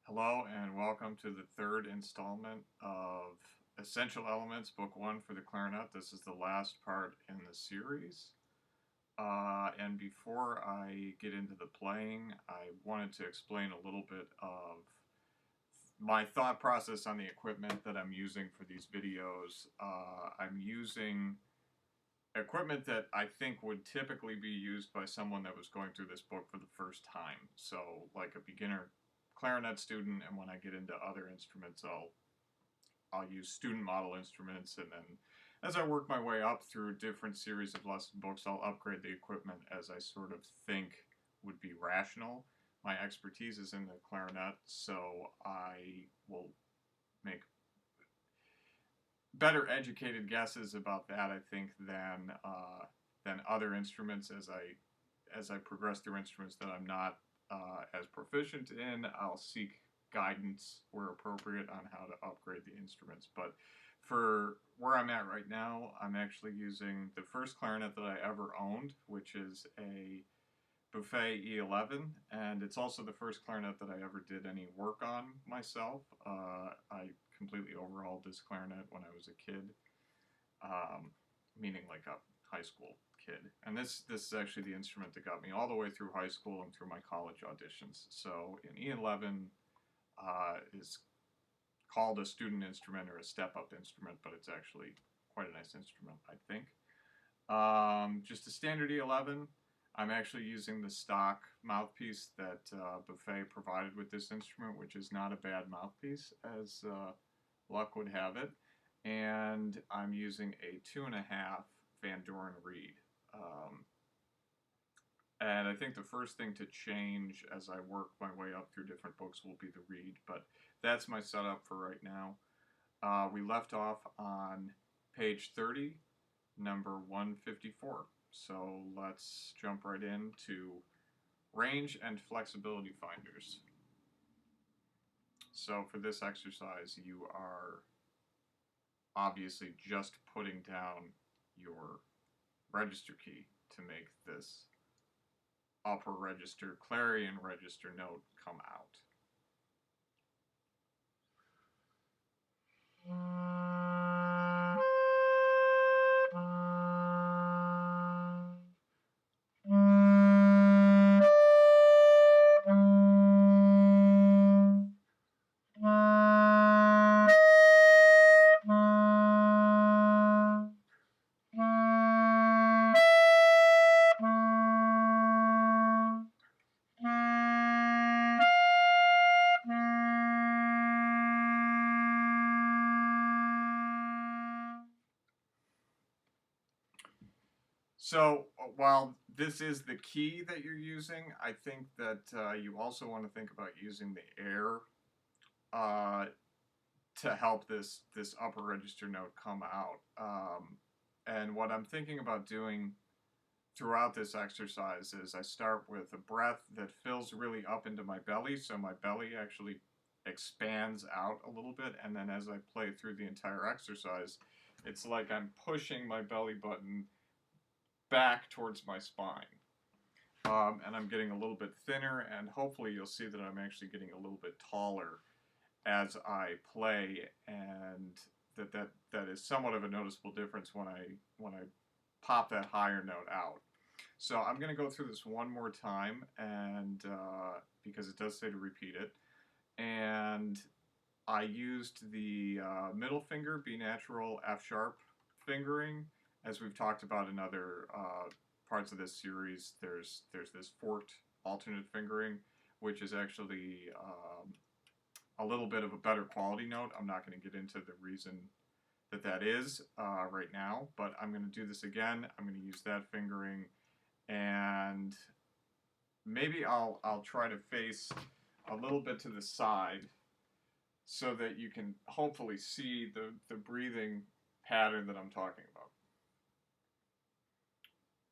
Hello and welcome to the third installment of Essential Elements, Book 1 for the Clarinet. This is the last part in the series. And before I get into the playing, I wanted to explain a little bit of my thought process on the equipment that I'm using for these videos. I'm using equipment that I think would typically be used by someone that was going through this book for the first time. So like a beginner clarinet student, and when I get into other instruments, I'll use student model instruments, and then as I work my way up through different series of lesson books, I'll upgrade the equipment as I sort of think would be rational. My expertise is in the clarinet, so I will make better educated guesses about that, I think, than other instruments as I progress through instruments that I'm not as proficient in. I'll seek guidance where appropriate on how to upgrade the instruments. But for where I'm at right now, I'm actually using the first clarinet that I ever owned, which is a Buffet E11, and it's also the first clarinet that I ever did any work on myself. I completely overhauled this clarinet when I was a kid, meaning like a high school kid. And this is actually the instrument that got me all the way through high school and through my college auditions. So an E11 is called a student instrument or a step-up instrument, but it's actually quite a nice instrument, I think. Just a standard E11. I'm actually using the stock mouthpiece that Buffet provided with this instrument, which is not a bad mouthpiece, as luck would have it. And I'm using a 2.5 Van Doren reed. And I think the first thing to change as I work my way up through different books will be the reed, but that's my setup for right now. We left off on page 30, number 154. So let's jump right into range and flexibility finders. So for this exercise, you are obviously just putting down your register key to make this upper register, clarion register note come out. So while this is the key that you're using, I think that you also want to think about using the air to help this upper register note come out. And what I'm thinking about doing throughout this exercise is I start with a breath that fills really up into my belly, so my belly actually expands out a little bit, and then as I play through the entire exercise, it's like I'm pushing my belly button back towards my spine. And I'm getting a little bit thinner, and hopefully you'll see that I'm actually getting a little bit taller as I play, and that is somewhat of a noticeable difference when I pop that higher note out. So I'm going to go through this one more time, and because it does say to repeat it, and I used the middle finger, B natural, F sharp fingering. As we've talked about in other parts of this series, there's this forked alternate fingering, which is actually a little bit of a better quality note. I'm not going to get into the reason that is right now, but I'm going to do this again. I'm going to use that fingering, and maybe I'll try to face a little bit to the side so that you can hopefully see the breathing pattern that I'm talking about.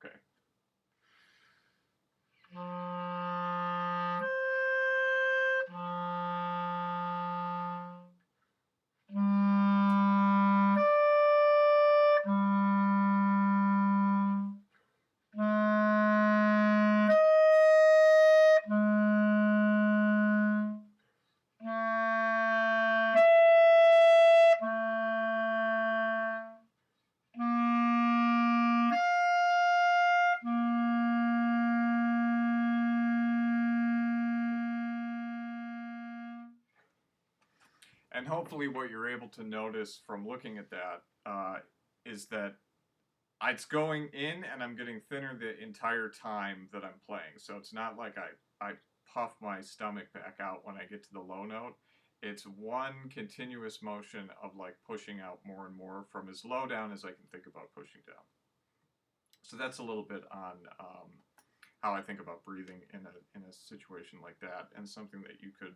Okay. And hopefully what you're able to notice from looking at that is that it's going in and I'm getting thinner the entire time that I'm playing. So it's not like I puff my stomach back out when I get to the low note. It's one continuous motion of like pushing out more and more from as low down as I can think about pushing down. So that's a little bit on how I think about breathing in a situation like that, and something that you could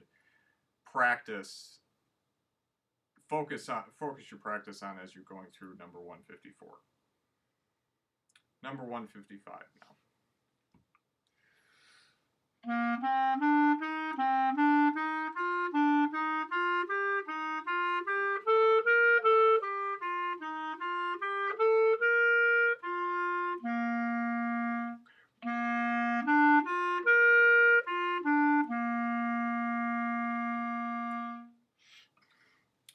practice, focus your practice on as you're going through number 154. Number 155 now.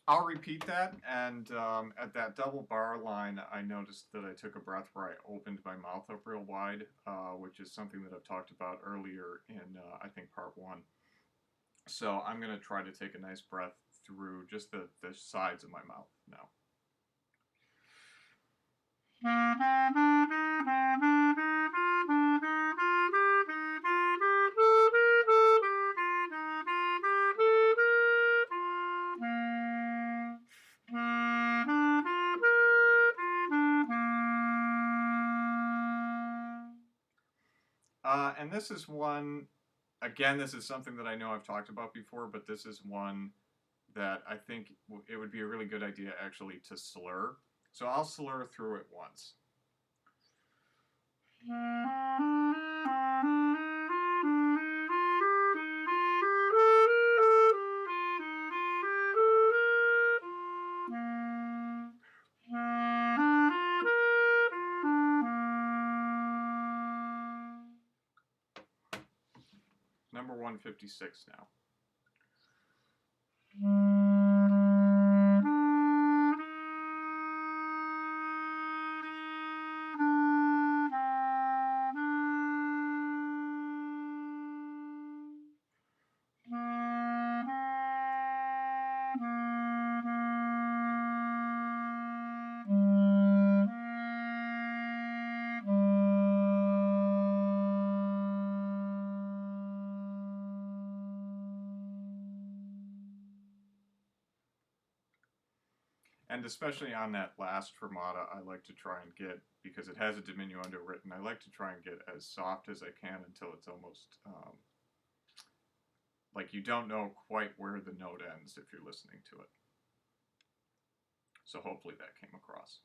I'll repeat that, and at that double bar line, I noticed that I took a breath where I opened my mouth up real wide, which is something that I've talked about earlier in, I think, part 1. So I'm going to try to take a nice breath through just the sides of my mouth now. And this is one, again, this is something that I know I've talked about before, but this is one that I think it would be a really good idea actually to slur. So I'll slur through it once. Number 156 now. And especially on that last fermata, I like to try and get, because it has a diminuendo written, I like to try and get as soft as I can until it's almost like you don't know quite where the note ends if you're listening to it. So hopefully that came across.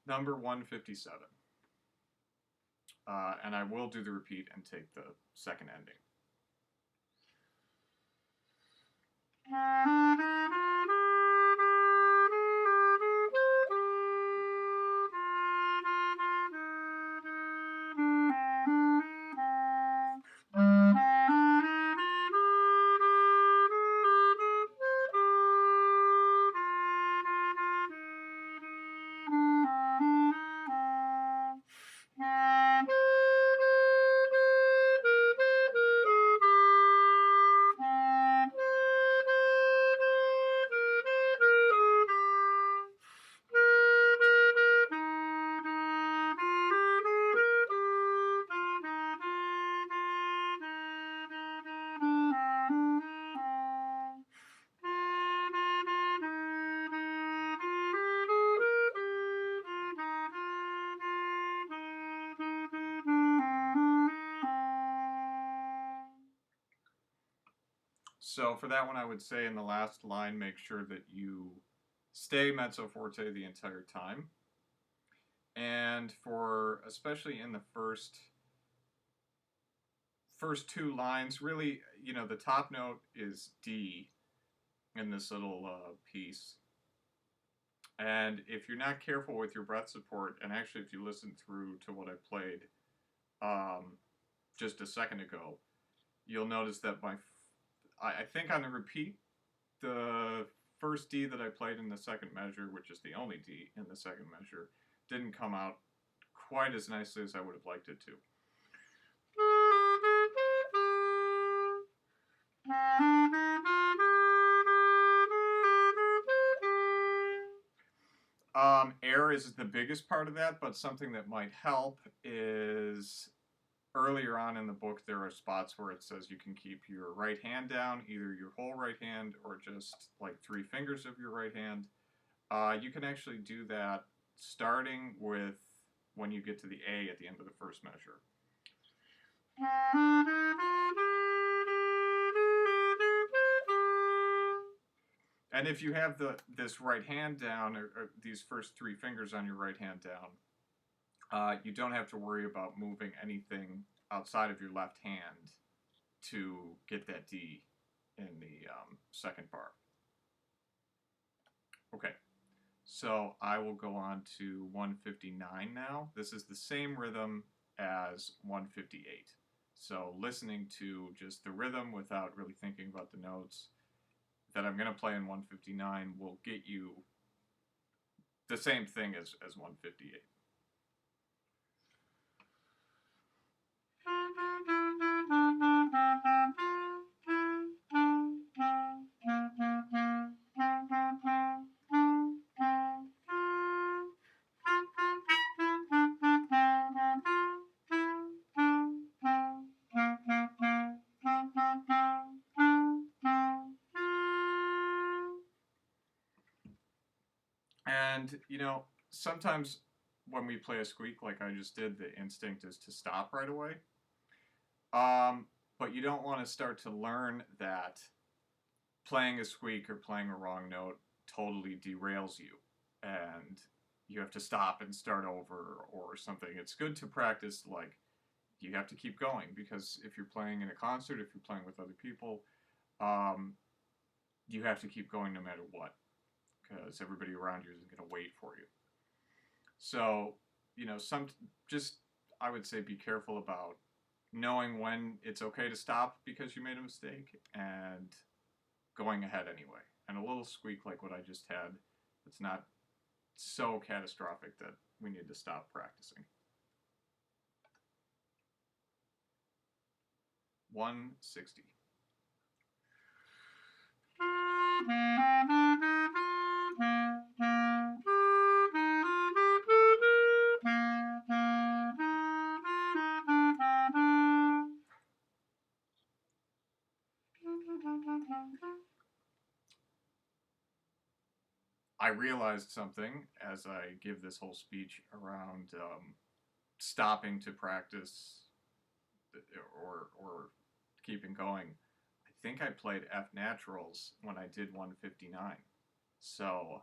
Number 157. And I will do the repeat and take the second ending. So for that one, I would say in the last line, make sure that you stay mezzo forte the entire time. And for, especially in the first two lines, really, you know, the top note is D in this little piece. And if you're not careful with your breath support, and actually if you listen through to what I played just a second ago, you'll notice that I think on the repeat, the first D that I played in the second measure, which is the only D in the second measure, didn't come out quite as nicely as I would have liked it to. air is the biggest part of that, but something that might help is earlier on in the book there are spots where it says you can keep your right hand down, either your whole right hand or just like 3 fingers of your right hand. You can actually do that starting with when you get to the A at the end of the first measure. And if you have this right hand down, or these first 3 fingers on your right hand down, you don't have to worry about moving anything outside of your left hand to get that D in the second bar. Okay, so I will go on to 159 now. This is the same rhythm as 158. So listening to just the rhythm without really thinking about the notes that I'm going to play in 159 will get you the same thing as 158. And, you know, sometimes when we play a squeak like I just did, the instinct is to stop right away. But you don't want to start to learn that playing a squeak or playing a wrong note totally derails you and you have to stop and start over or something. It's good to practice, like, you have to keep going, because if you're playing in a concert, if you're playing with other people, you have to keep going no matter what, because everybody around you isn't going to wait for you. So, you know, I would say be careful about knowing when it's okay to stop because you made a mistake and going ahead anyway. And a little squeak like what I just had, it's not so catastrophic that we need to stop practicing. 160. I realized something as I give this whole speech around stopping to practice or keeping going. I think I played F naturals when I did 159. So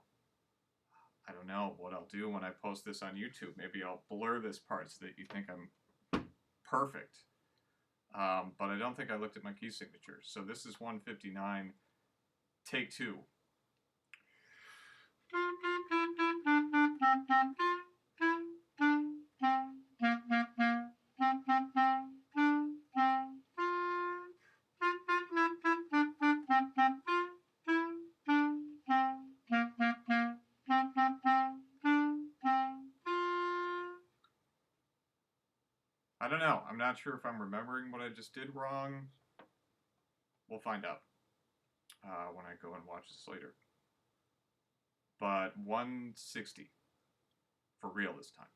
I don't know what I'll do when I post this on YouTube. Maybe I'll blur this part so that you think I'm perfect. But I don't think I looked at my key signature. So this is 159, take 2. I don't know. I'm not sure if I'm remembering what I just did wrong. We'll find out when I go and watch this later. But 160 for real this time.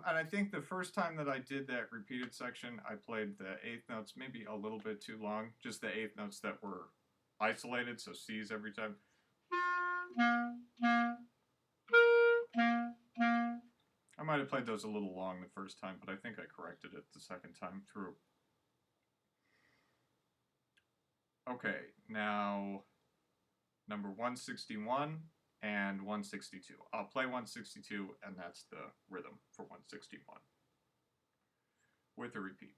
And I think the first time that I did that repeated section, I played the 8th notes maybe a little bit too long. Just the 8th notes that were isolated, so C's every time. I might have played those a little long the first time, but I think I corrected it the second time through. Okay, now number 161 and 162. I'll play 162, and that's the rhythm for 161 with a repeat.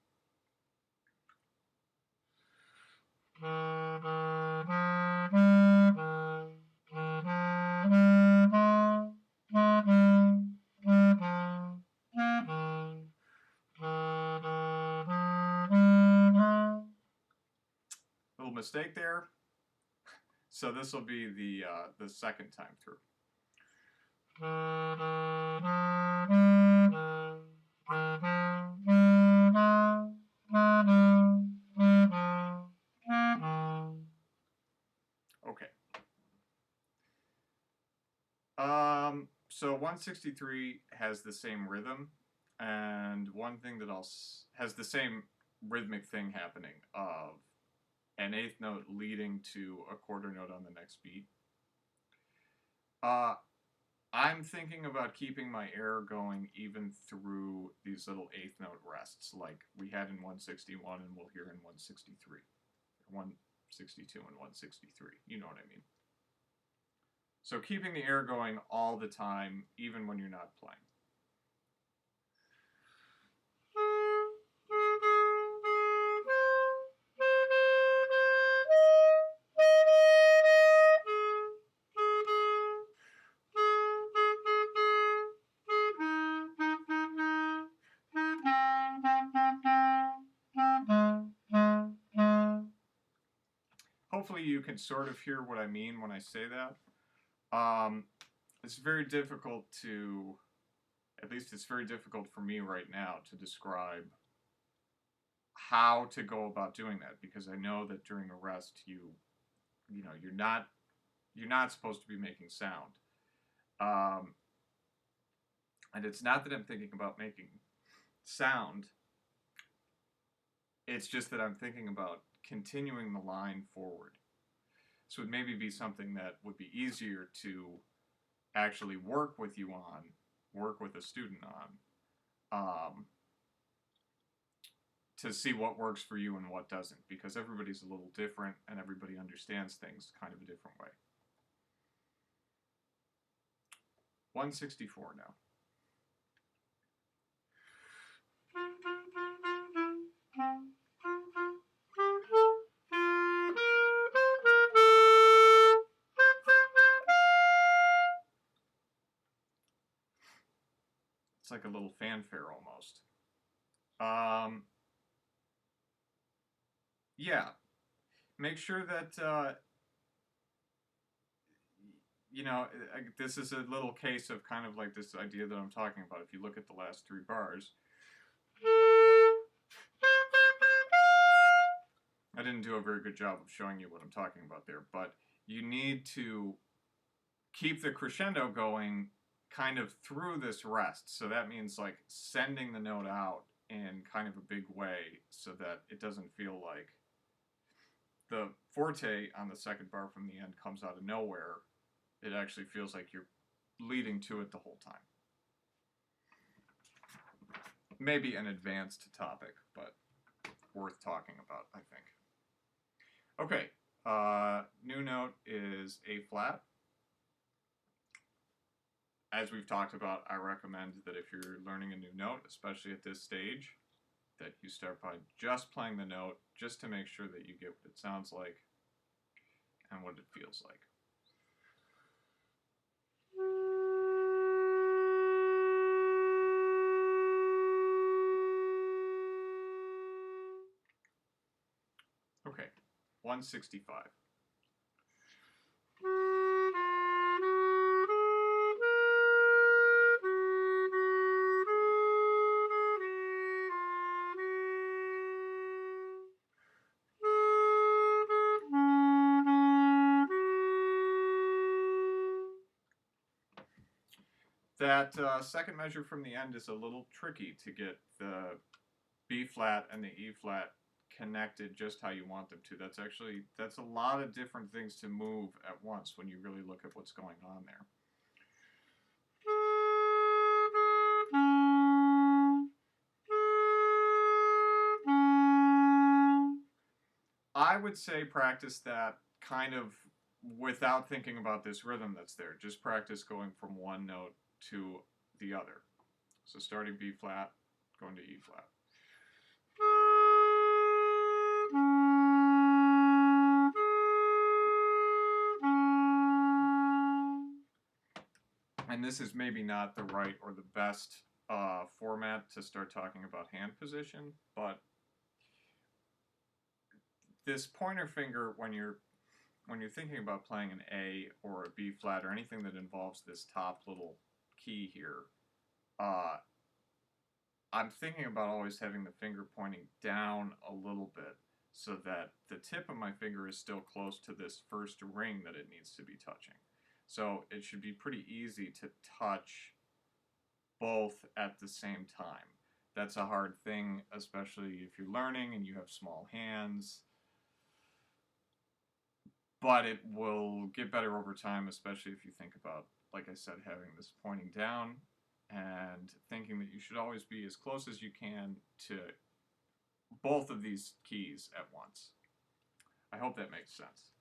mistake there. So this will be the second time through. Okay. So 163 has the same rhythm, and one thing that has the same rhythmic thing happening of an eighth note leading to a quarter note on the next beat. I'm thinking about keeping my air going even through these little eighth note rests like we had in 161 and we'll hear in 163. 162 and 163. You know what I mean. So keeping the air going all the time, even when you're not playing. Hopefully you can sort of hear what I mean when I say that. It's very difficult to, at least it's very difficult for me right now to describe how to go about doing that, because I know that during a rest you know you're not supposed to be making sound. And it's not that I'm thinking about making sound, it's just that I'm thinking about continuing the line forward. So it would maybe be something that would be easier to actually work with you on, work with a student on, to see what works for you and what doesn't, because everybody's a little different and everybody understands things kind of a different way. 164 now. It's like a little fanfare almost. Yeah, make sure that, you know, this is a little case of kind of like this idea that I'm talking about. If you look at the last three bars, I didn't do a very good job of showing you what I'm talking about there, but you need to keep the crescendo going kind of through this rest. So that means like sending the note out in kind of a big way so that it doesn't feel like the forte on the second bar from the end comes out of nowhere. It actually feels like you're leading to it the whole time. Maybe an advanced topic, but worth talking about, I think. Okay, new note is A flat. As we've talked about, I recommend that if you're learning a new note, especially at this stage, that you start by just playing the note, just to make sure that you get what it sounds like and what it feels like. Okay, 165. That second measure from the end is a little tricky to get the B flat and the E flat connected just how you want them to. That's a lot of different things to move at once when you really look at what's going on there. I would say practice that kind of without thinking about this rhythm that's there. Just practice going from one note to the other. So starting B flat, going to E flat. And this is maybe not the right or the best format to start talking about hand position, but this pointer finger, when you're thinking about playing an A or a B flat or anything that involves this top little key here, I'm thinking about always having the finger pointing down a little bit so that the tip of my finger is still close to this first ring that it needs to be touching. So it should be pretty easy to touch both at the same time. That's a hard thing, especially if you're learning and you have small hands. But it will get better over time, especially if you think about, like I said, having this pointing down and thinking that you should always be as close as you can to both of these keys at once. I hope that makes sense.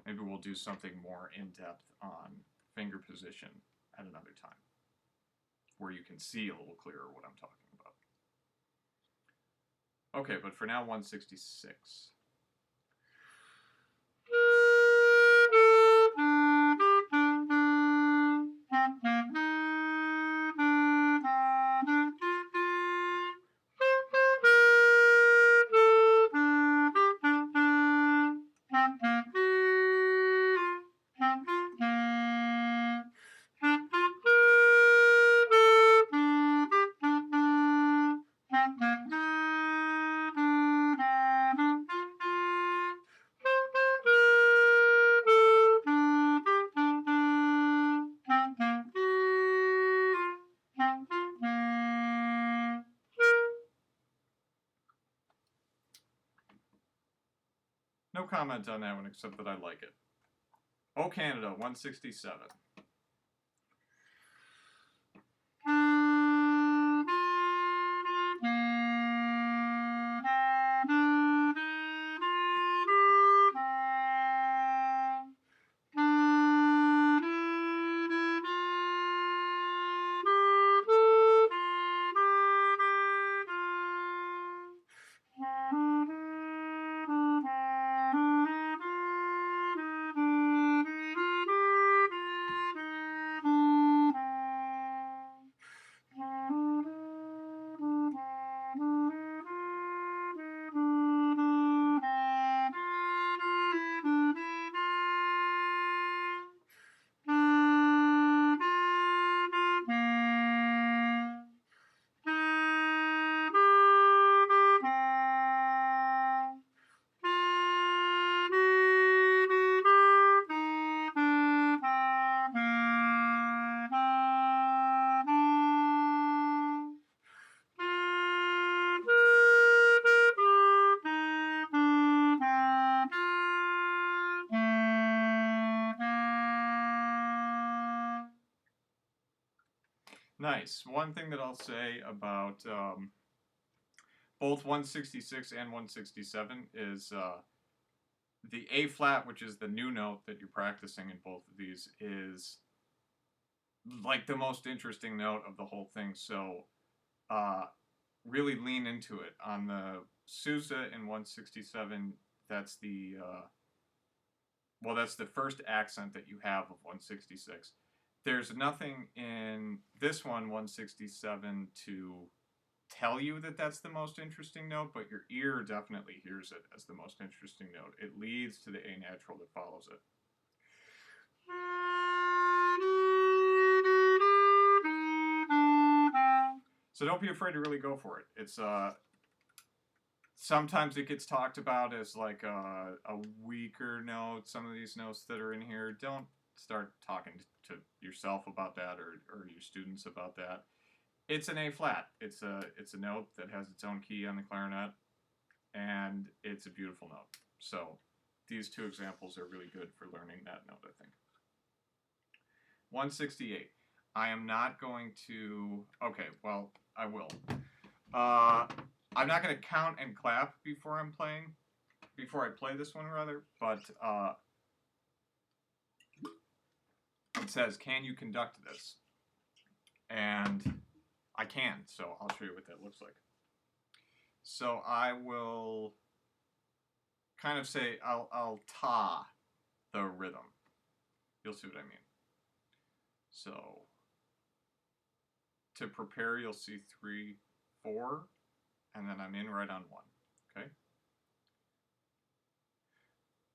Maybe we'll do something more in-depth on finger position at another time, where you can see a little clearer what I'm talking about. Okay, but for now, 166. No comment on that one except that I like it. Oh Canada, 167. Nice. One thing that I'll say about both 166 and 167 is the A flat, which is the new note that you're practicing in both of these, is like the most interesting note of the whole thing. So really lean into it. On the Sousa in 167, that's the that's the first accent that you have of 166. There's nothing in this one, 167, to tell you that that's the most interesting note, but your ear definitely hears it as the most interesting note. It leads to the A natural that follows it. So don't be afraid to really go for it. It's sometimes it gets talked about as like a weaker note. Some of these notes that are in here, don't start talking to yourself about that or your students about that. It's an A flat. It's a note that has its own key on the clarinet, and it's a beautiful note. So these two examples are really good for learning that note, I think. 168. I am not going to... Okay, well, I will. I'm not going to count and clap before I play this one, rather, but it says, can you conduct this? And I can, so I'll show you what that looks like. So I will kind of say, I'll ta the rhythm. You'll see what I mean. So to prepare, you'll see 3, 4, and then I'm in right on 1, okay?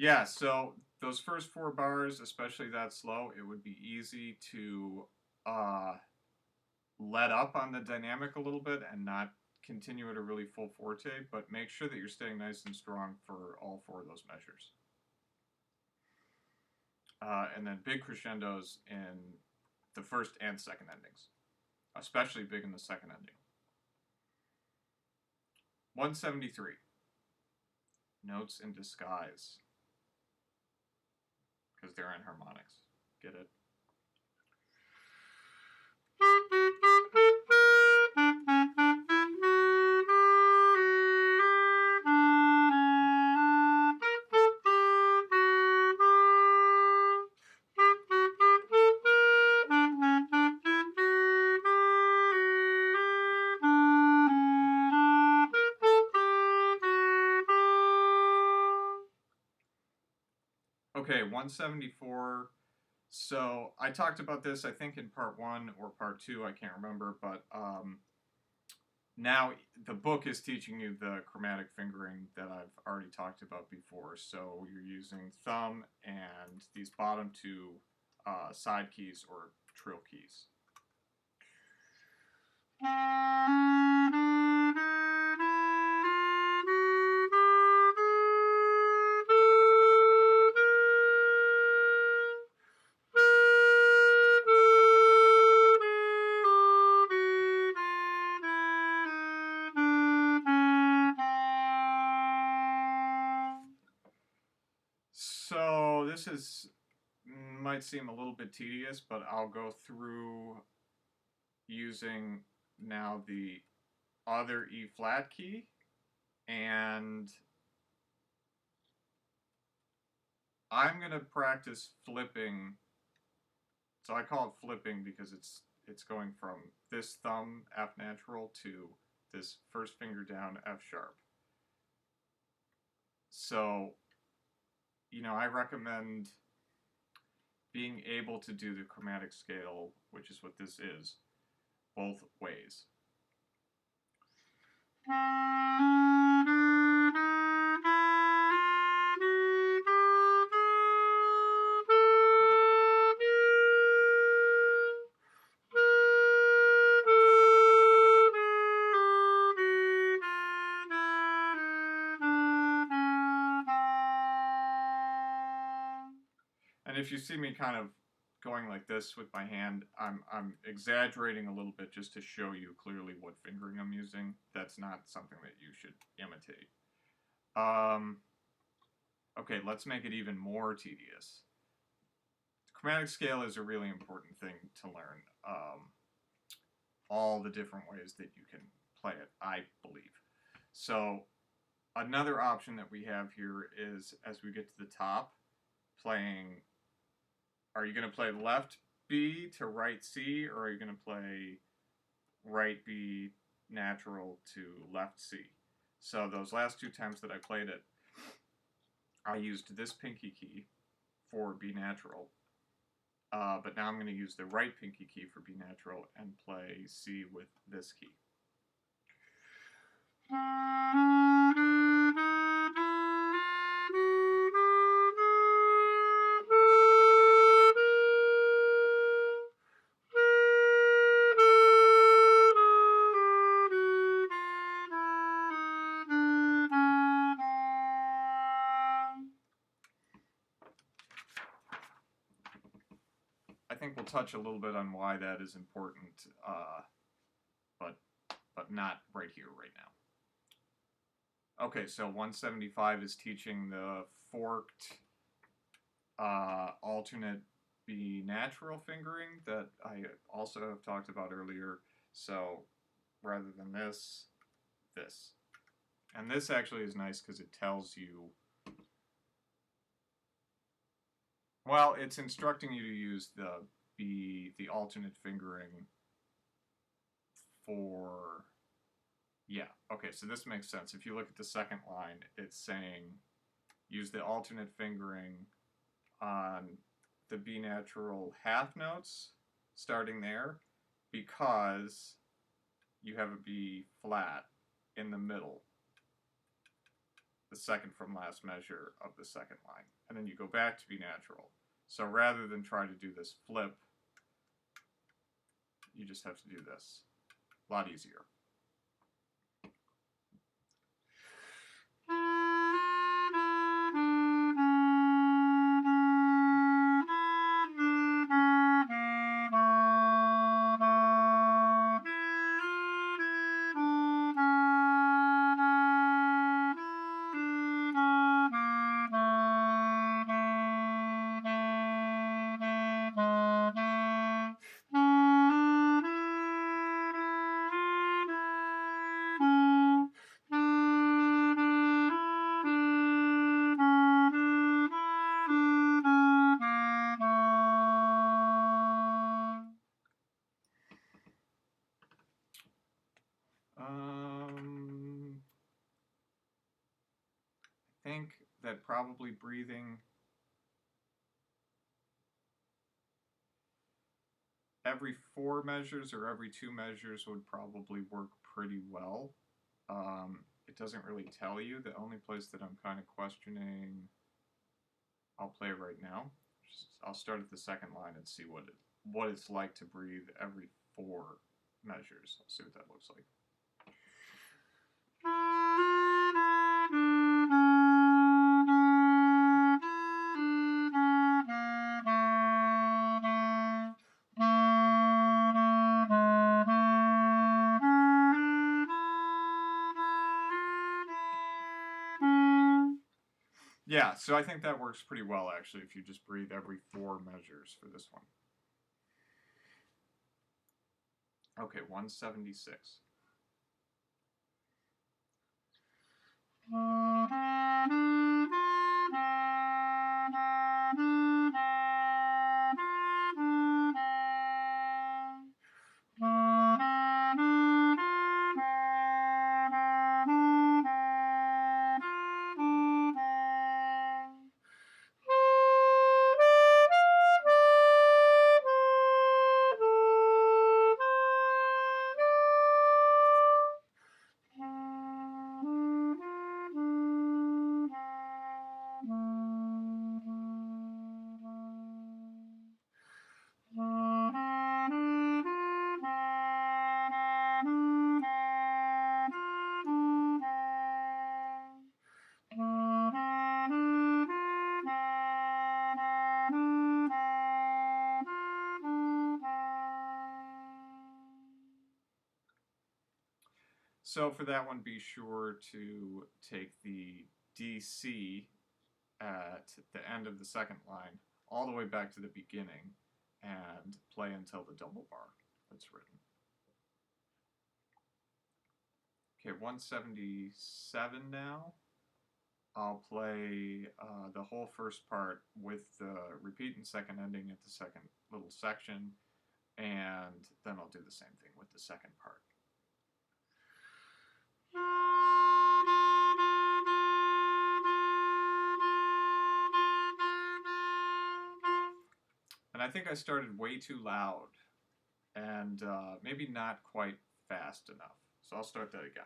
Yeah, so those first 4 bars, especially that slow, it would be easy to uh, let up on the dynamic a little bit and not continue at a really full forte, but make sure that you're staying nice and strong for all 4 of those measures. And then big crescendos in the first and second endings, especially big in the second ending. 173. Notes in disguise. Because they're in harmonics. Get it? Okay, 174. So I talked about this, I think, in part 1 or part 2, I can't remember, but now the book is teaching you the chromatic fingering that I've already talked about before. So you're using thumb and these bottom 2 side keys or trill keys. So this might seem a little bit tedious, but I'll go through using now the other E flat key and I'm going to practice flipping. So I call it flipping because it's going from this thumb F natural to this first finger down F sharp. So, you know, I recommend being able to do the chromatic scale, which is what this is, both ways. And if you see me kind of going like this with my hand, I'm exaggerating a little bit just to show you clearly what fingering I'm using. That's not something that you should imitate. Okay, let's make it even more tedious. The chromatic scale is a really important thing to learn. All the different ways that you can play it, I believe. So another option that we have here is, as we get to the top, playing. Are you going to play left B to right C, or are you going to play right B natural to left C? So those last 2 times that I played it, I used this pinky key for B natural, but now I'm going to use the right pinky key for B natural and play C with this key. I think we'll touch a little bit on why that is important, but not right here, right now. Okay, so 175 is teaching the forked alternate B natural fingering that I also have talked about earlier. So rather than this, this. And this actually is nice because it tells you, well, it's instructing you to use the alternate fingering for, yeah, okay, so this makes sense. If you look at the second line, it's saying use the alternate fingering on the B natural half notes, starting there, because you have a B flat in the middle. the second from last measure of the second line. And then you go back to B natural. So rather than try to do this flip, you just have to do this. A lot easier. I think that probably breathing every 4 measures or every 2 measures would probably work pretty well. It doesn't really tell you. The only place that I'm kind of questioning, I'll play it right now. I'll start at the second line and see what it's like to breathe every 4 measures. I'll see what that looks like. Yeah, so I think that works pretty well, actually, if you just breathe every 4 measures for this one. Okay, 176. So for that one, be sure to take the DC at the end of the second line all the way back to the beginning and play until the double bar that's written. Okay, 177 now. I'll play the whole first part with the repeat and second ending at the second little section, and then I'll do the same thing with the second part. And I think I started way too loud and maybe not quite fast enough. So I'll start that again.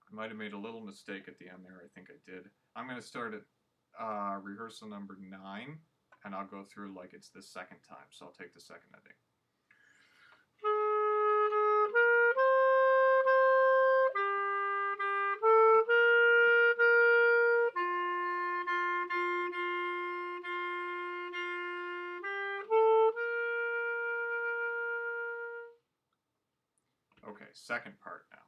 I might have made a little mistake at the end there. I think I did. I'm going to start at rehearsal number 9, and I'll go through like it's the second time. So I'll take the second ending. Okay, second part now.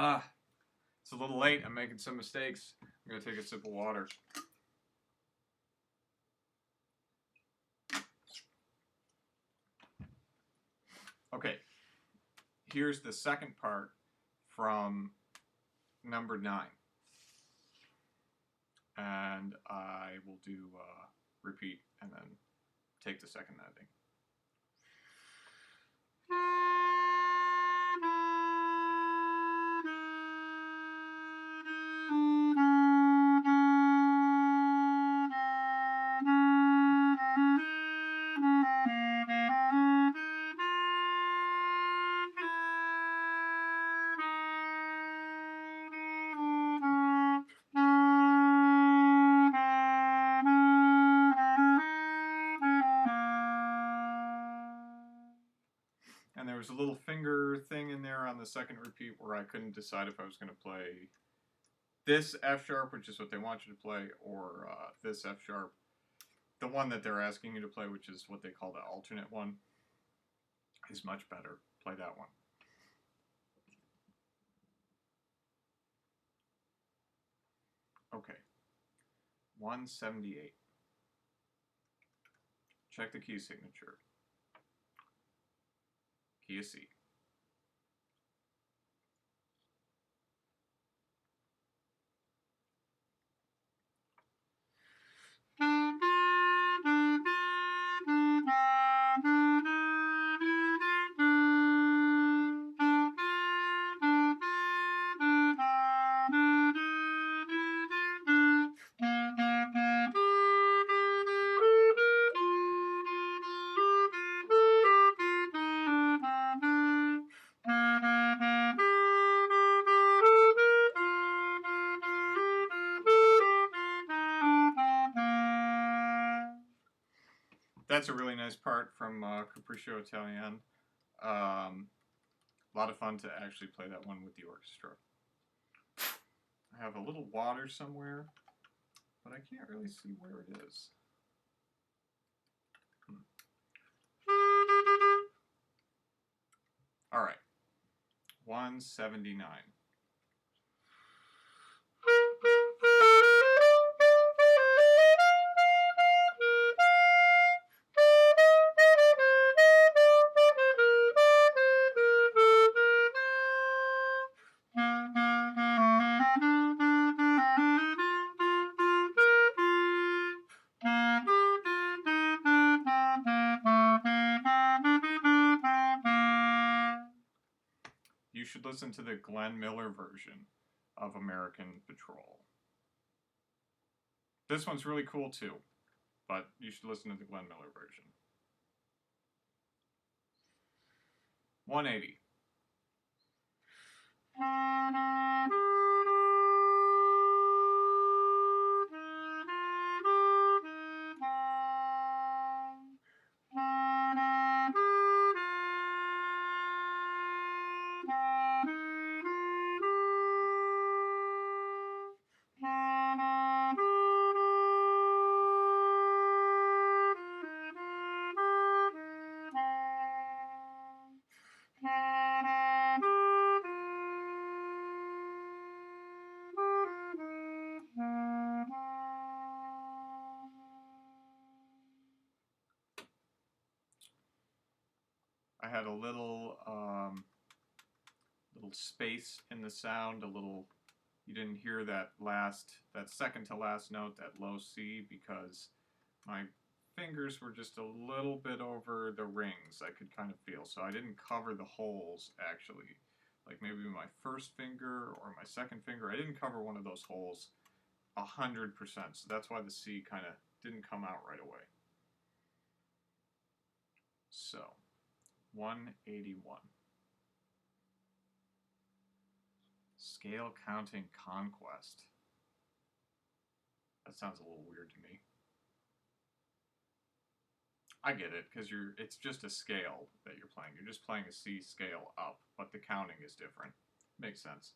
It's a little late. I'm making some mistakes. I'm going to take a sip of water. Okay. Here's the second part from number 9. And I will do repeat and then take the second ending. And there was a little finger thing in there on the second repeat where I couldn't decide if I was going to play this F sharp, which is what they want you to play, or this F sharp. The one that they're asking you to play, which is what they call the alternate one, is much better. Play that one. Okay. 178. Check the key signature. Key of C. That's a really nice part from Capriccio Italienne. A lot of fun to actually play that one with the orchestra. I have a little water somewhere, but I can't really see where it is. All right, 179. You should listen to the Glenn Miller version of American Patrol. This one's really cool too, but you should listen to the Glenn Miller version. 180. I had a little space in the sound, you didn't hear that second to last note, that low C, because my fingers were just a little bit over the rings, I could kind of feel, so I didn't cover the holes, actually. Like maybe my first finger or my second finger, I didn't cover one of those holes 100%, so that's why the C kind of didn't come out right away. So, 181. Scale counting conquest. That sounds a little weird to me. I get it, because it's just a scale that you're playing. You're just playing a C scale up, but the counting is different. Makes sense.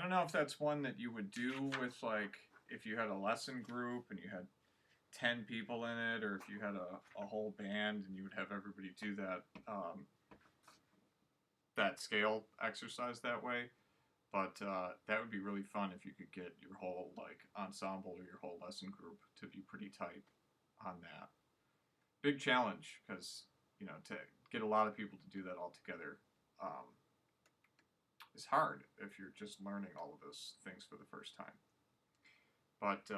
don't know if that's one that you would do with, like, if you had a lesson group and you had 10 people in it, or if you had a whole band and you would have everybody do that scale exercise that way. But that would be really fun if you could get your whole, like, ensemble or your whole lesson group to be pretty tight on that. Big challenge, because, to get a lot of people to do that all together is hard if you're just learning all of those things for the first time. But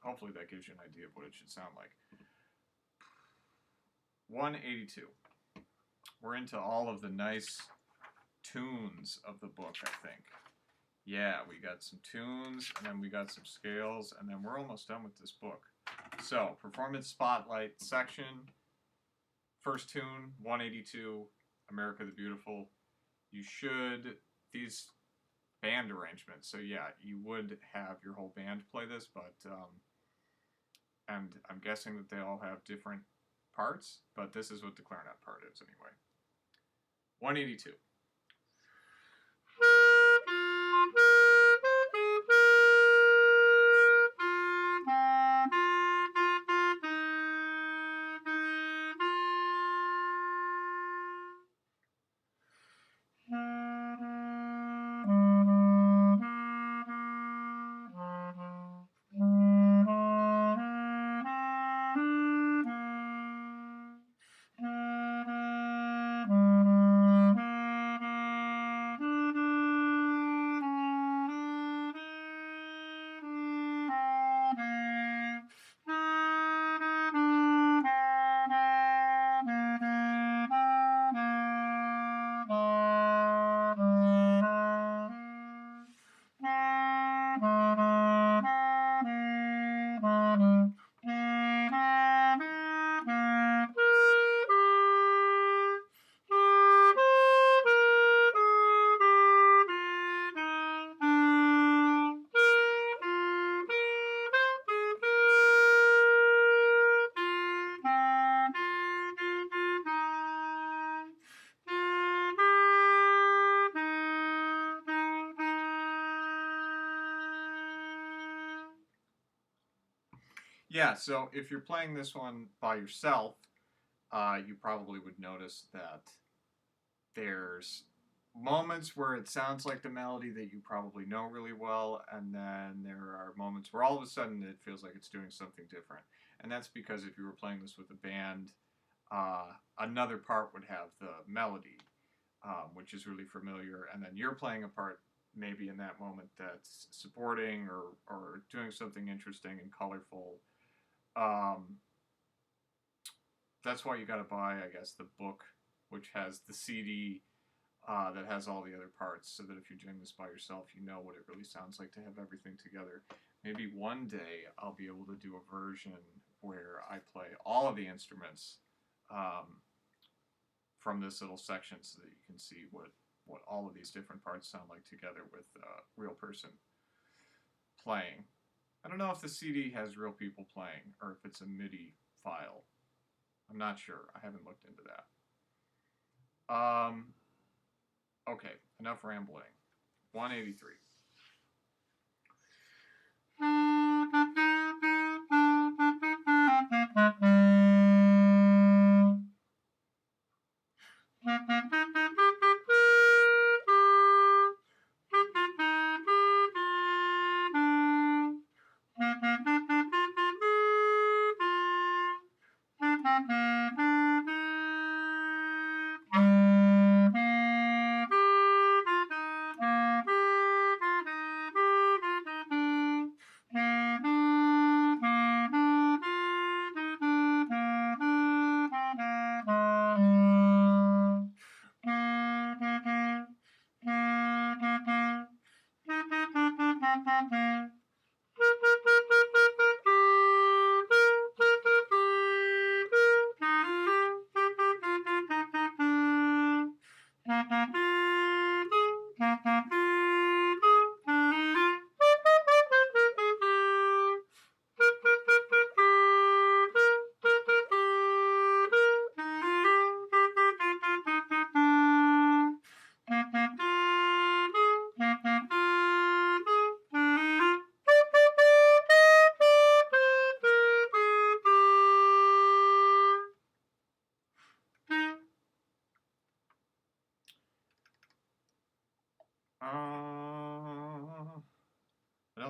hopefully that gives you an idea of what it should sound like. 182. We're into all of the nice tunes of the book, I think. Yeah, we got some tunes, and then we got some scales, and then we're almost done with this book. So, Performance Spotlight section. First tune, 182, America the Beautiful. You should, these band arrangements, so yeah, you would have your whole band play this, but, and I'm guessing that they all have different parts, but this is what the clarinet part is anyway. 182. Yeah, so if you're playing this one by yourself, you probably would notice that there's moments where it sounds like the melody that you probably know really well, and then there are moments where all of a sudden it feels like it's doing something different. And that's because if you were playing this with a band, another part would have the melody, which is really familiar, and then you're playing a part maybe in that moment that's supporting or doing something interesting and colorful. That's why you got to buy, I guess, the book, which has the CD that has all the other parts, so that if you're doing this by yourself, you know what it really sounds like to have everything together. Maybe one day I'll be able to do a version where I play all of the instruments from this little section, so that you can see what all of these different parts sound like together with a real person playing. I don't know if the CD has real people playing, or if it's a MIDI file. I'm not sure. I haven't looked into that. Okay, enough rambling. 183.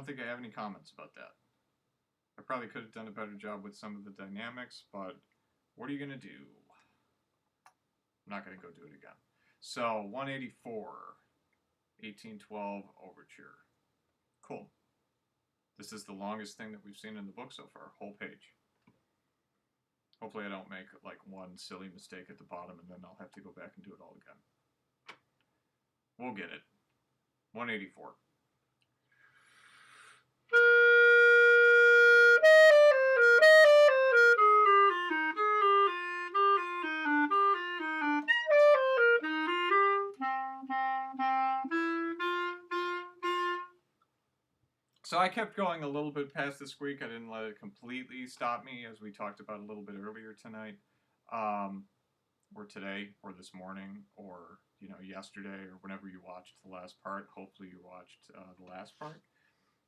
don't think I have any comments about that. I probably could have done a better job with some of the dynamics, but what are you going to do? I'm not going to go do it again. So, 184, 1812 Overture. Cool. This is the longest thing that we've seen in the book so far, whole page. Hopefully I don't make like one silly mistake at the bottom and then I'll have to go back and do it all again. We'll get it. 184. So I kept going a little bit past the squeak. I didn't let it completely stop me, as we talked about a little bit earlier tonight, or today, or this morning, or yesterday, or whenever you watched the last part. Hopefully you watched the last part.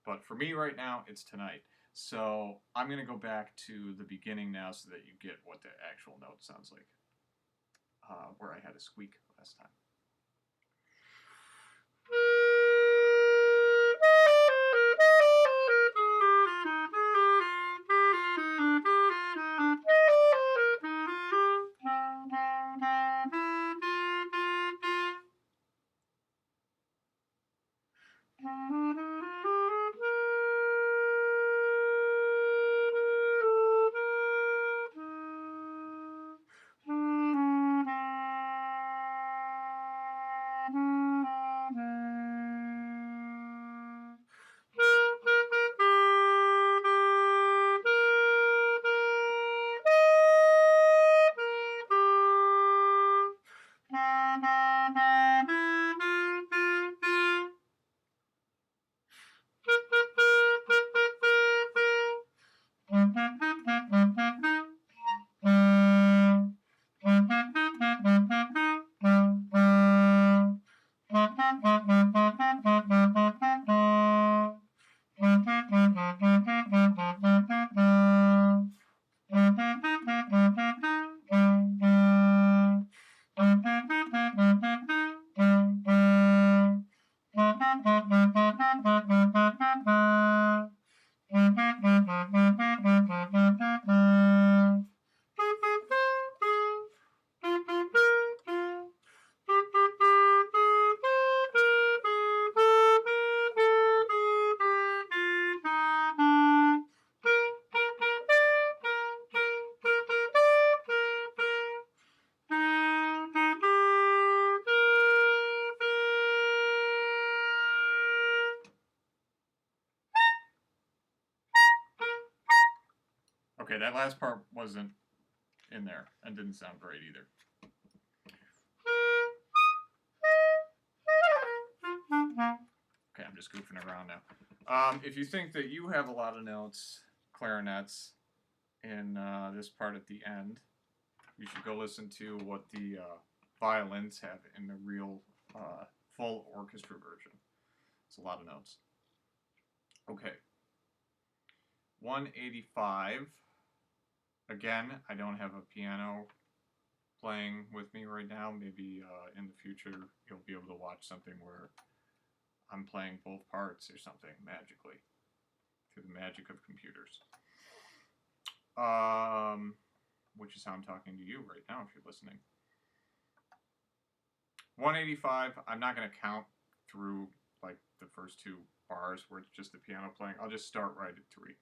But for me right now, it's tonight. So I'm going to go back to the beginning now so that you get what the actual note sounds like, where I had a squeak last time. Okay, that last part wasn't in there and didn't sound great either. Okay, I'm just goofing around now. If you think that you have a lot of notes, clarinets, in this part at the end, you should go listen to what the violins have in the real full orchestra version. It's a lot of notes. Okay. 185. Again, I don't have a piano playing with me right now. Maybe in the future you'll be able to watch something where I'm playing both parts or something magically through the magic of computers. Which is how I'm talking to you right now if you're listening. 185, I'm not going to count through like the first two bars where it's just the piano playing. I'll just start right at 3.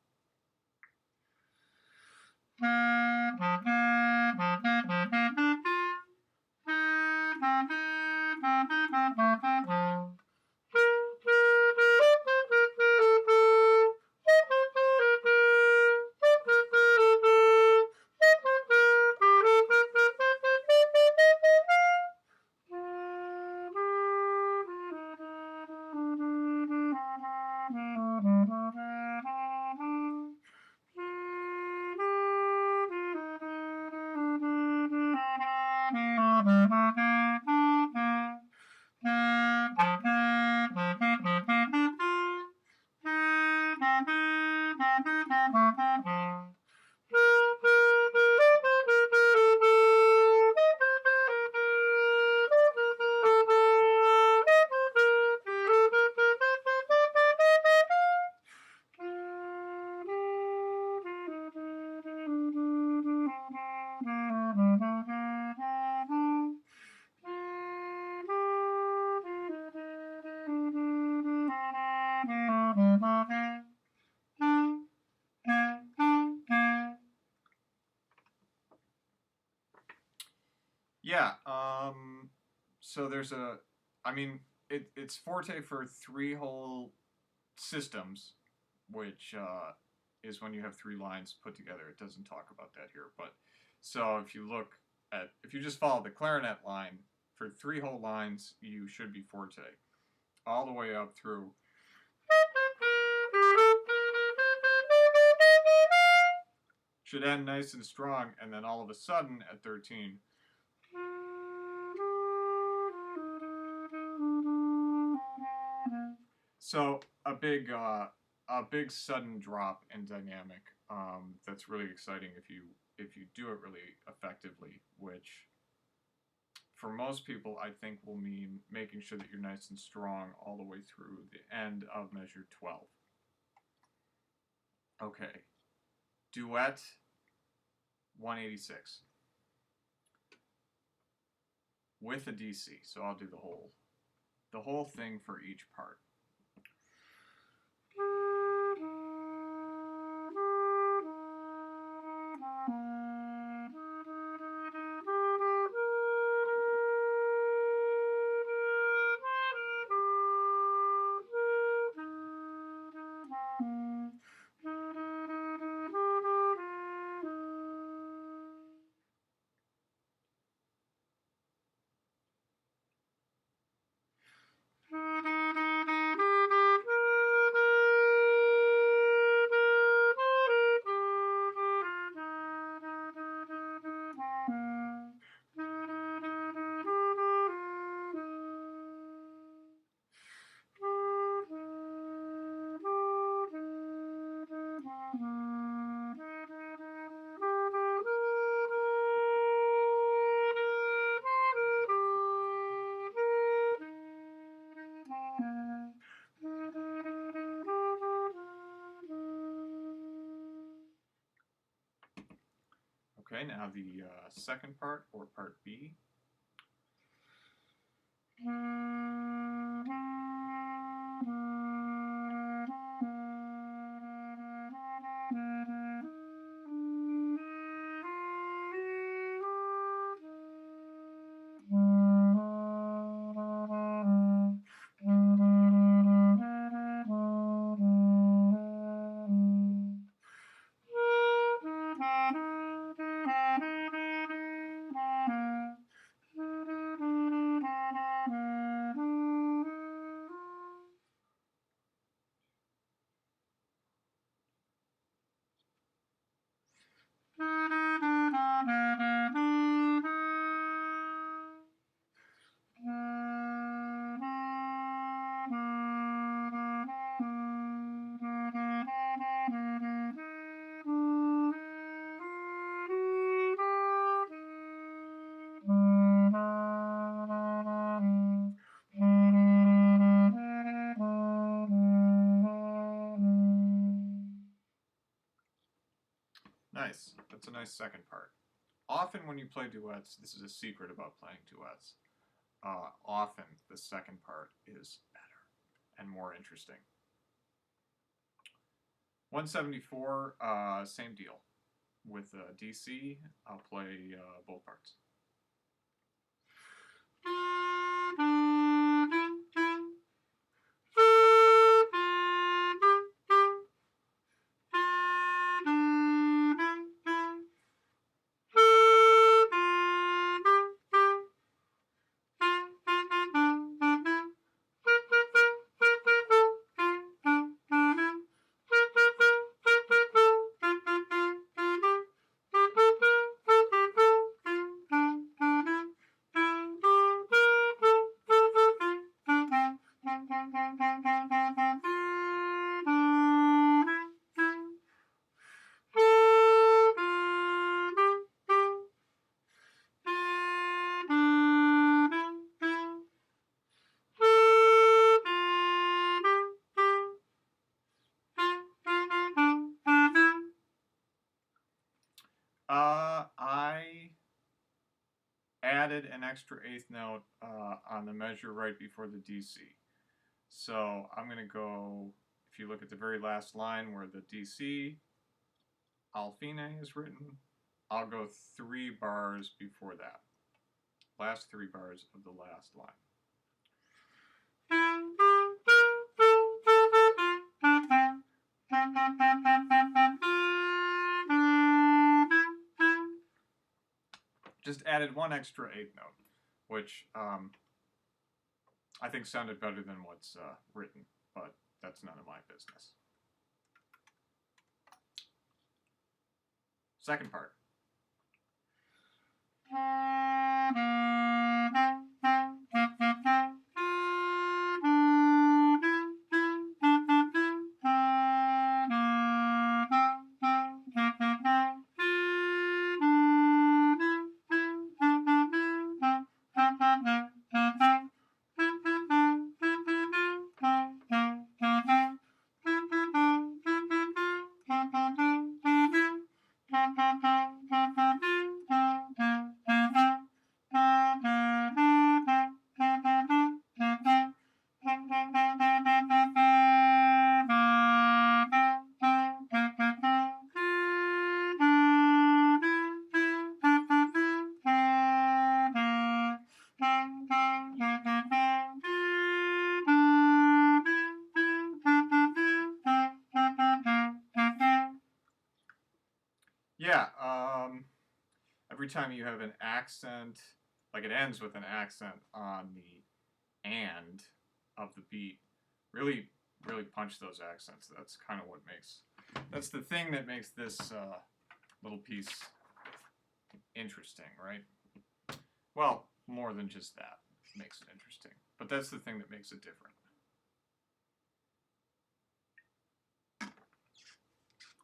Yeah. So there's I mean, it's forte for three whole systems, which is when you have three lines put together. It doesn't talk about that here, but so if you just follow the clarinet line for three whole lines, you should be forte all the way up through. Should end nice and strong, and then all of a sudden at 13. So a big sudden drop in dynamic. That's really exciting if you do it really effectively, which for most people I think will mean making sure that you're nice and strong all the way through the end of measure 12. Okay, duet 186 with a DC. So I'll do the whole thing for each part. Okay, now the second part, or part B. Nice. That's a nice second part. Often when you play duets, this is a secret about playing duets. Often the second part is better and more interesting. 174, same deal. With DC, I'll play both parts. I added an extra eighth note on the measure right before the DC. So I'm going to go, if you look at the very last line where the DC al fine is written, I'll go 3 bars before that. last 3 bars of the last line. Just added one extra 8th note, which I think sounded better than what's written, but that's none of my business. Second part. Yeah, every time you have an accent, like it ends with an accent on the and of the beat, really, really punch those accents. That's kind of what makes, that's the thing that makes this little piece interesting, right? Well, more than just that makes it interesting, but that's the thing that makes it different.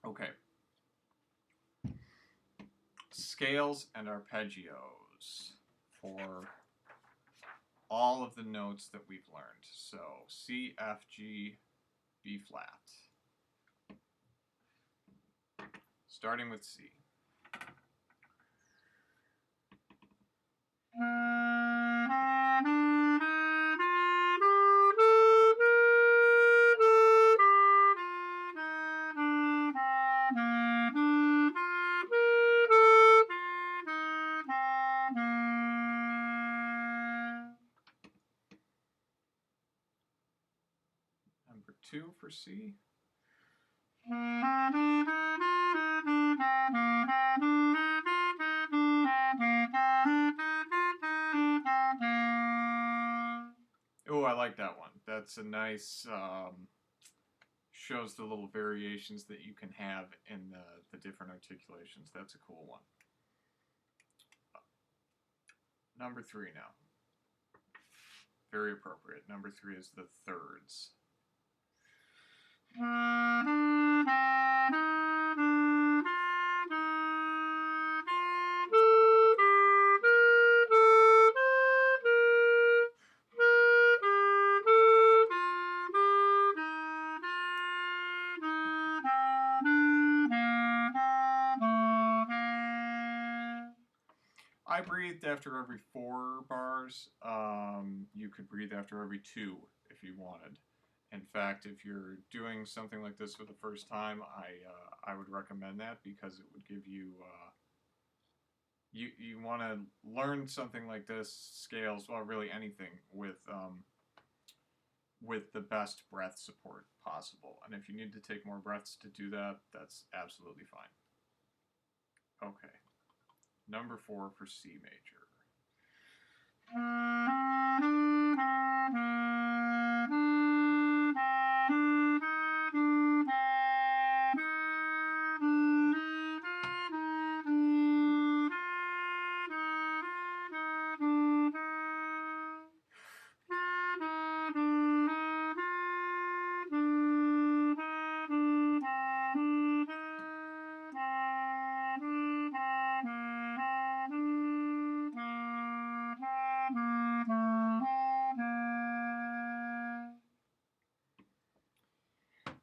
Okay. Scales and arpeggios for all of the notes that we've learned. So C, F, G, B flat. Starting with C. Number 2 for C. Oh, I like that one. That's a nice, shows the little variations that you can have in the different articulations. That's a cool one. Number 3 now. Very appropriate. Number 3 is the thirds. I breathed after every 4 bars. You could breathe after every 2 if you wanted. In fact, if you're doing something like this for the first time, I would recommend that because it would give you you want to learn something like this, scales, well, really anything with the best breath support possible. And if you need to take more breaths to do that, that's absolutely fine. Okay. Number 4 for C major.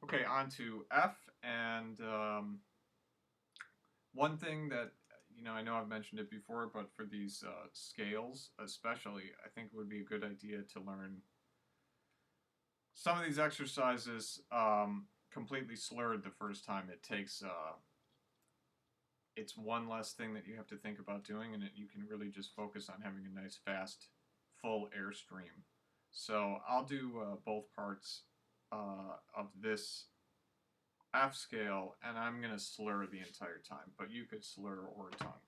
Okay, on to F, and one thing that, I know I've mentioned it before, but for these scales especially, I think it would be a good idea to learn some of these exercises completely slurred the first time. it's one less thing that you have to think about doing, and you can really just focus on having a nice, fast, full airstream. So I'll do both parts of this F scale, and I'm going to slur the entire time, but you could slur or tongue.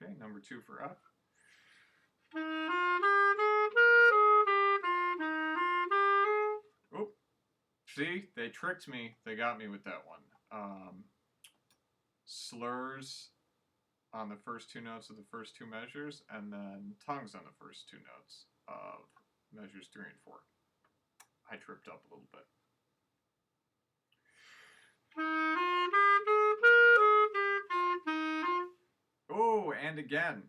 Okay, number 2 for F. Oop. See, they tricked me. They got me with that one. Slurs on the first 2 notes of the first 2 measures, and then tongues on the first 2 notes of measures 3 and 4. I tripped up a little bit. Oh, and again.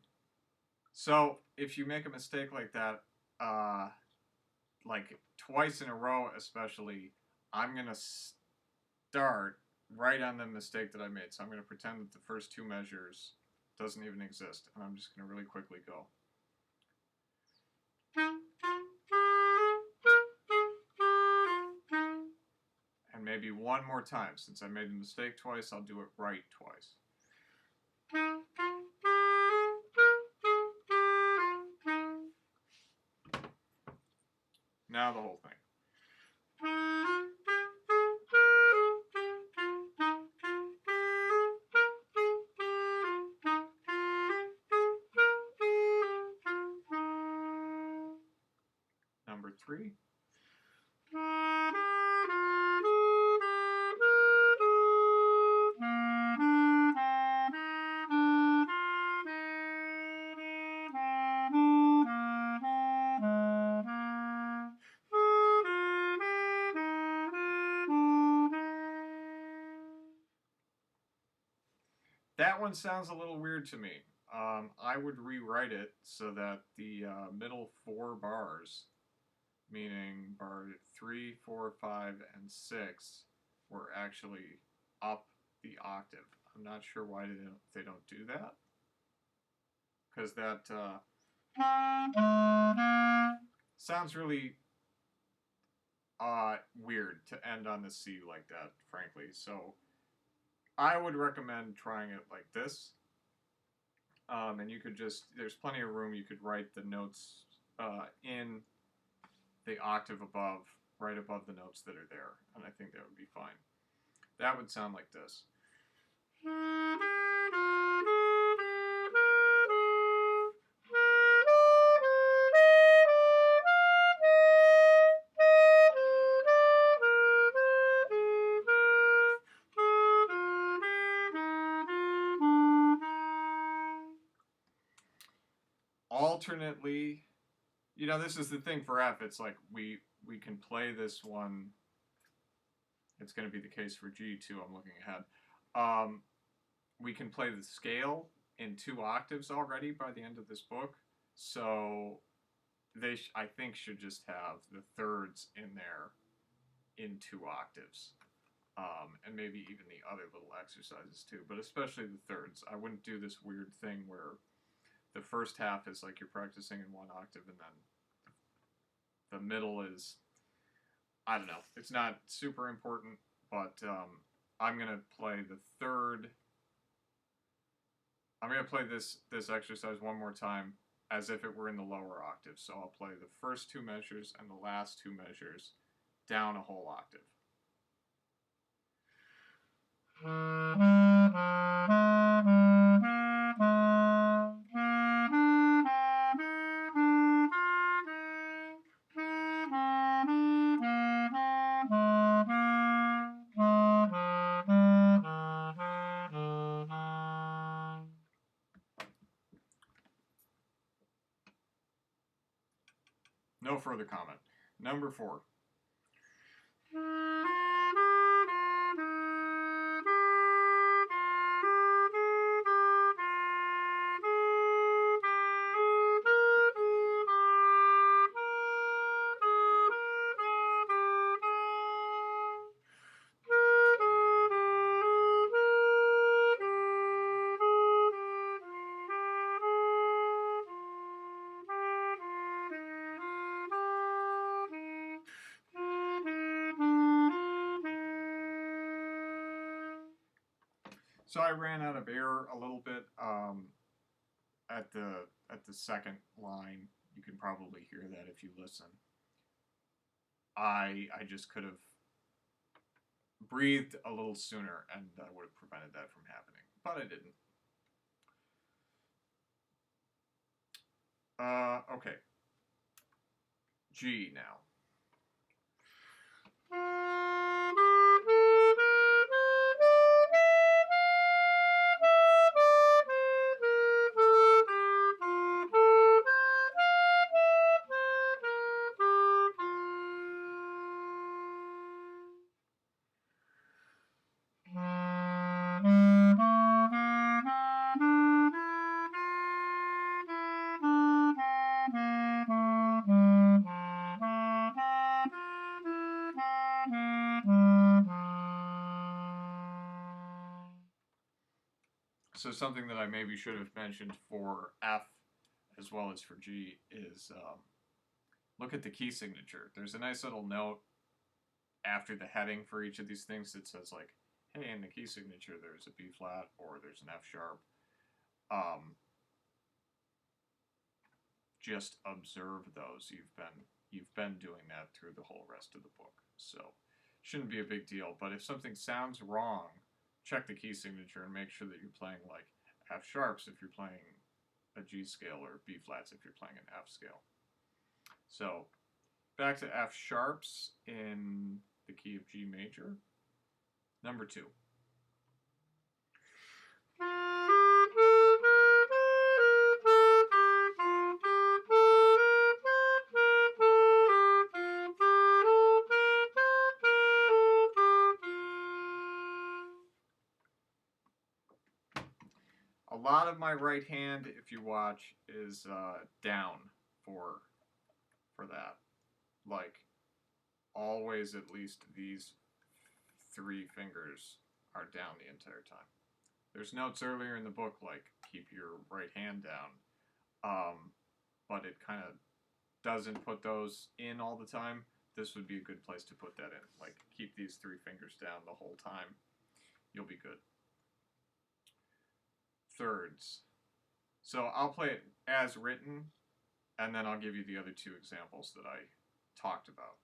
So if you make a mistake like that, like twice in a row especially, I'm going to start right on the mistake that I made. So I'm going to pretend that the first 2 measures doesn't even exist, and I'm just going to really quickly go. And maybe one more time. Since I made the mistake twice, I'll do it right twice. Now the whole thing. Number 3. That one sounds a little weird to me. I would rewrite it so that the middle 4 bars, meaning bar 3, 4, 5, and 6, were actually up the octave. I'm not sure why they don't do that. Because that sounds really weird to end on the C like that, frankly. So I would recommend trying it like this. And you could just, there's plenty of room, you could write the notes in the octave above, right above the notes that are there, and I think that would be fine. That would sound like this. Alternately, you know, this is the thing for F, it's like we can play this one. It's going to be the case for G too, I'm looking ahead. We can play the scale in 2 octaves already by the end of this book, so they I think should just have the thirds in there in 2 octaves. And maybe even the other little exercises too, but especially the thirds. I wouldn't do this weird thing where the first half is like you're practicing in 1 octave, and then the middle is, I don't know, it's not super important, but I'm going to play the third, I'm going to play this exercise one more time as if it were in the lower octave. So I'll play the first 2 measures and the last 2 measures down a whole octave. No further comment. Number 4. So I ran out of air a little bit at the second line. You can probably hear that if you listen. I just could have breathed a little sooner, and that would have prevented that from happening, but I didn't. Okay. G now. So something that I maybe should have mentioned for F as well as for G is look at the key signature. There's a nice little note after the heading for each of these things that says like, hey, in the key signature there's a B flat or there's an F sharp. Just observe those. You've been doing that through the whole rest of the book, so shouldn't be a big deal. But if something sounds wrong, check the key signature and make sure that you're playing like F sharps if you're playing a G scale, or B flats if you're playing an F scale. So back to F sharps in the key of G major. Number 2. A lot of my right hand, if you watch, is down for that. Like, always at least these 3 fingers are down the entire time. There's notes earlier in the book like keep your right hand down, but it kind of doesn't put those in all the time. This would be a good place to put that in. Like, keep these 3 fingers down the whole time. You'll be good. Thirds. So I'll play it as written, and then I'll give you the other 2 examples that I talked about.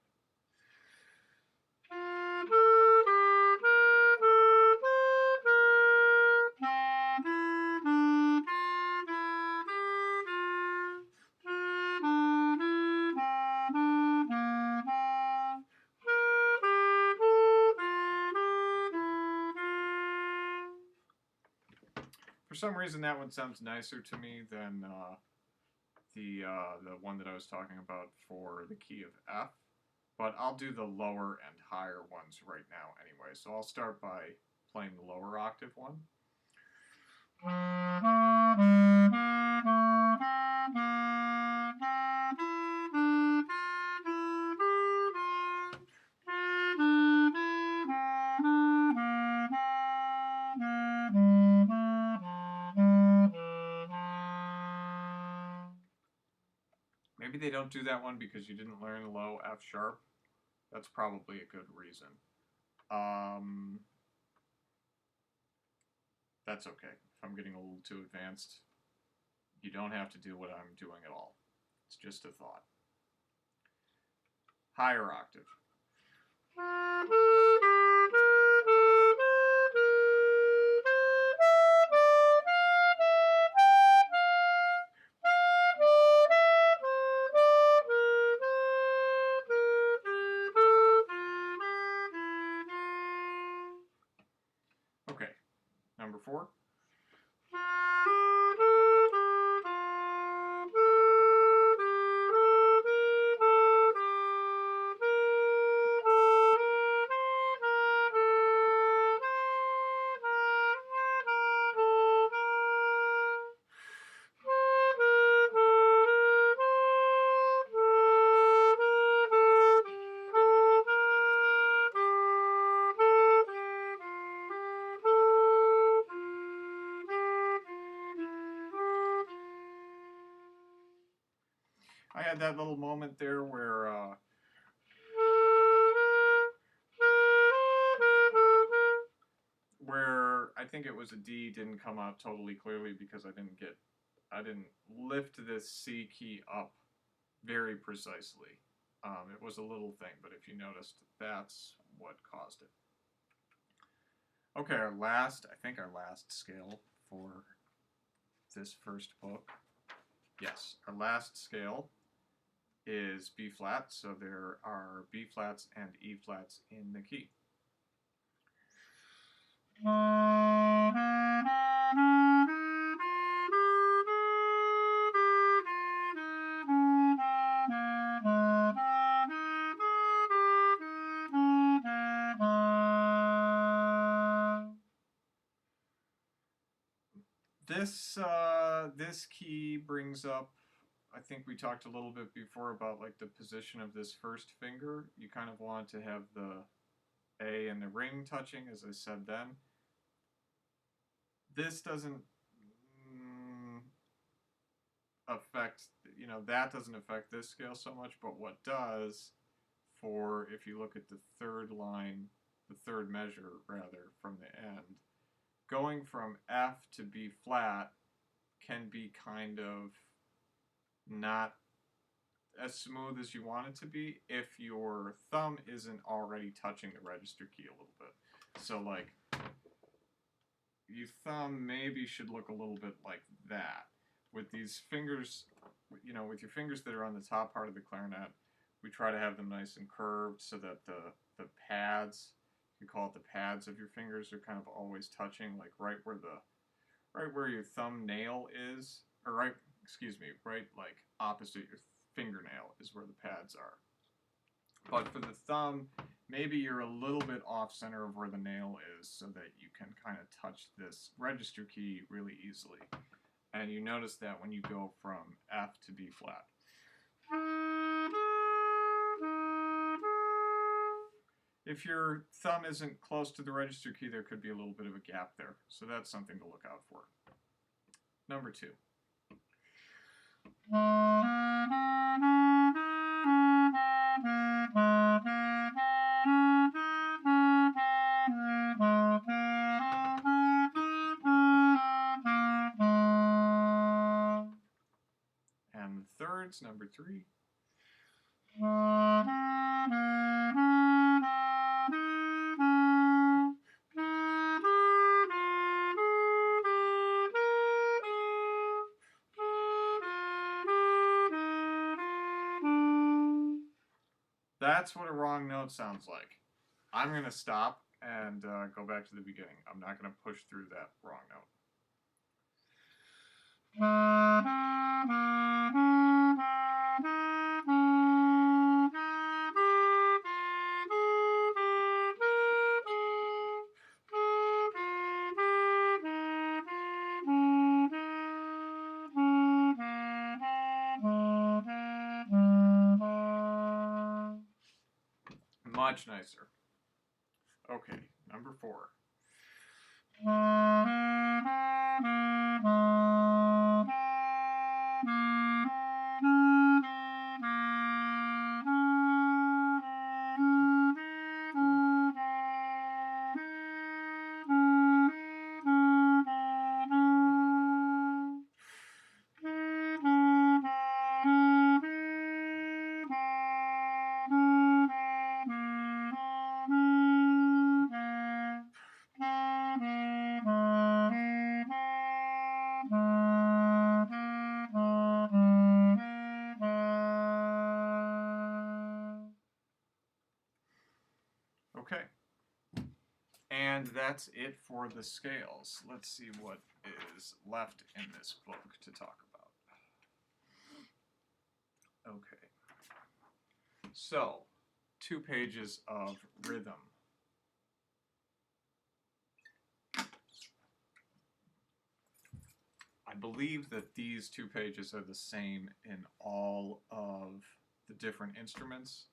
For some reason, that one sounds nicer to me than the one that I was talking about for the key of F. But I'll do the lower and higher ones right now anyway. So I'll start by playing the lower octave one. Maybe they don't do that one because you didn't learn low F sharp. That's probably a good reason. That's okay. If I'm getting a little too advanced, you don't have to do what I'm doing at all. It's just a thought. Higher octave. Okay, number 4. that little moment there where I think it was a D didn't come out totally clearly because I didn't lift this C key up very precisely. It was a little thing, but if you noticed, that's what caused it. Okay, I think our last scale for this first book. Yes, our last scale is B flat, so there are B flats and E flats in the key. This key brings up, I think we talked a little bit before about like the position of this first finger. You kind of want to have the A and the ring touching, as I said then. This doesn't affect, that doesn't affect this scale so much, but what does, for if you look at the third line, the third measure rather, from the end, going from F to B flat can be kind of not as smooth as you want it to be if your thumb isn't already touching the register key a little bit. So like, your thumb maybe should look a little bit like that. With these fingers, with your fingers that are on the top part of the clarinet, we try to have them nice and curved so that the pads, you call it the pads of your fingers, are kind of always touching, like right where your thumbnail is, or right like opposite your fingernail is where the pads are. But for the thumb, maybe you're a little bit off center of where the nail is so that you can kind of touch this register key really easily. And you notice that when you go from F to B flat. If your thumb isn't close to the register key, there could be a little bit of a gap there. So that's something to look out for. Number 2. And thirds, number 3. That's what a wrong note sounds like. I'm going to stop and go back to the beginning. I'm not going to push through that wrong note. Much nicer. Okay, number 4. Okay. And that's it for the scales. Let's see what is left in this book to talk about. Okay. So, 2 pages of rhythm. I believe that these 2 pages are the same in all of the different instruments.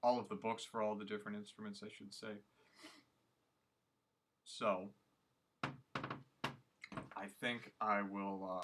All of the books for all the different instruments, I should say. So, I think I will